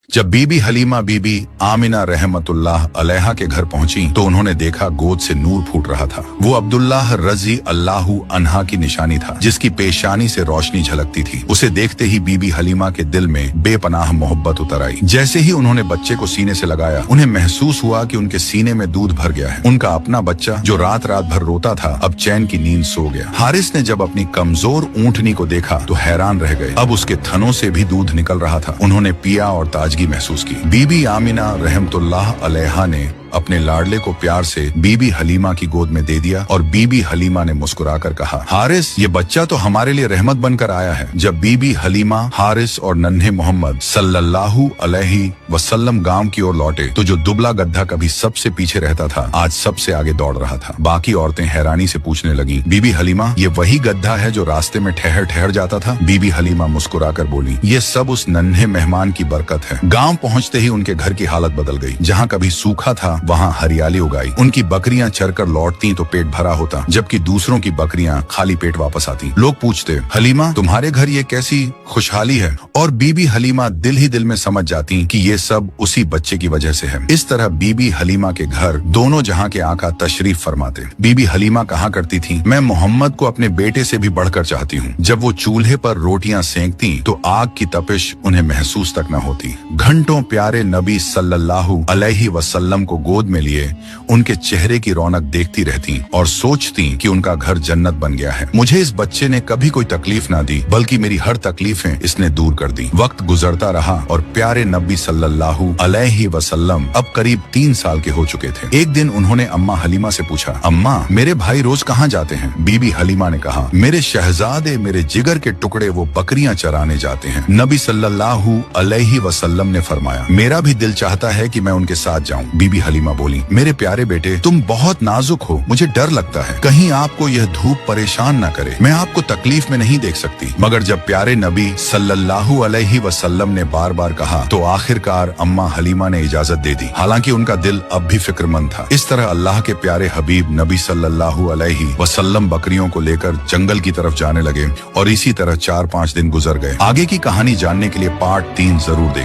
जब बीबी हलीमा बीबी आमिना रहमतुल्लाह अलैहा के घर पहुंची तो उन्होंने देखा गोद से नूर फूट रहा था। वो अब्दुल्लाह रजी अल्लाहु अन्हा की निशानी था, जिसकी पेशानी से रोशनी झलकती थी। उसे देखते ही बीबी हलीमा के दिल में बेपनाह मोहब्बत उतर आई। जैसे ही उन्होंने बच्चे को सीने से लगाया, उन्हें महसूस हुआ कि उनके सीने में दूध भर गया है। उनका अपना बच्चा जो रात रात भर रोता था, अब चैन की नींद सो गया। हारिस ने जब अपनी कमजोर ऊंटनी को देखा तो हैरान रह गए। अब उसके थनों से भी दूध निकल रहा था। उन्होंने पिया और ताजगी महसूस की। बीबी आमिना रहमतुल्लाह अलैहा ने अपने लाडले को प्यार से बीबी हलीमा की गोद में दे दिया और बीबी हलीमा ने मुस्कुराकर कहा, हारिस, ये बच्चा तो हमारे लिए रहमत बनकर आया है। जब बीबी हलीमा, हारिस और नन्हे मोहम्मद सल्लल्लाहु अलैहि वसल्लम गांव की ओर लौटे तो जो दुबला गधा कभी सबसे पीछे रहता था, आज सबसे आगे दौड़ रहा था। बाकी औरतें हैरानी से पूछने लगी, बीबी हलीमा, ये वही गधा है जो रास्ते में ठहर ठहर जाता था? बीबी हलीमा मुस्कुराकर बोली, ये सब उस नन्हे मेहमान की बरकत है। गांव पहुंचते ही उनके घर की हालत बदल गई। जहां कभी सूखा था, वहां हरियाली उगाई। उनकी बकरियां चरकर लौटती तो पेट भरा होता, जबकि दूसरों की बकरियां खाली पेट वापस आती। लोग पूछते, हलीमा, तुम्हारे घर ये कैसी खुशहाली है? और बीबी हलीमा दिल ही दिल में समझ जाती कि ये सब उसी बच्चे की वजह से है। इस तरह बीबी हलीमा के घर दोनों जहां के आका तशरीफ फरमाते। बीबी हलीमा कहा करती थी, मैं मोहम्मद को अपने बेटे से भी बढ़कर चाहती हूँ। जब वो चूल्हे पर रोटियां सेंकती तो आग की तपिश उन्हें महसूस तक न होती। घंटों प्यारे नबी सल्लल्लाहु अलैहि वसल्लम को गोद में लिए उनके चेहरे की रौनक देखती रहती और सोचती कि उनका घर जन्नत बन गया है। मुझे इस बच्चे ने कभी कोई तकलीफ ना दी, बल्कि मेरी हर तकलीफें इसने दूर कर दी। वक्त गुजरता रहा और प्यारे नबी सल्लल्लाहु अलैहि वसल्लम अब करीब 3 साल के हो चुके थे। एक दिन उन्होंने अम्मा हलीमा से पूछा, अम्मा, मेरे भाई रोज कहाँ जाते हैं? बीबी हलीमा ने कहा, मेरे शहजादे, मेरे जिगर के टुकड़े, वो बकरियां चराने जाते हैं। नबी सल्लल्लाहु अलैहि वसल्लम ने फरमाया, मेरा भी दिल चाहता है कि मैं उनके साथ जाऊं। बीबी हलीमा बोली, मेरे प्यारे बेटे, तुम बहुत नाजुक हो, मुझे डर लगता है कहीं आपको यह धूप परेशान न करे। मैं आपको तकलीफ में नहीं देख सकती। मगर जब प्यारे नबी सल्लल्लाहु अलैहि वसल्लम ने बार बार कहा तो आखिरकार अम्मा हलीमा ने इजाजत दे दी। हालांकि उनका दिल अब भी फिक्रमंद था। इस तरह अल्लाह के प्यारे हबीब नबी सल्लल्लाहु अलैहि वसल्लम बकरियों को लेकर जंगल की तरफ जाने लगे और इसी तरह 4-5 दिन गुजर गए। आगे की कहानी जानने के लिए पार्ट 3 जरूर देखें।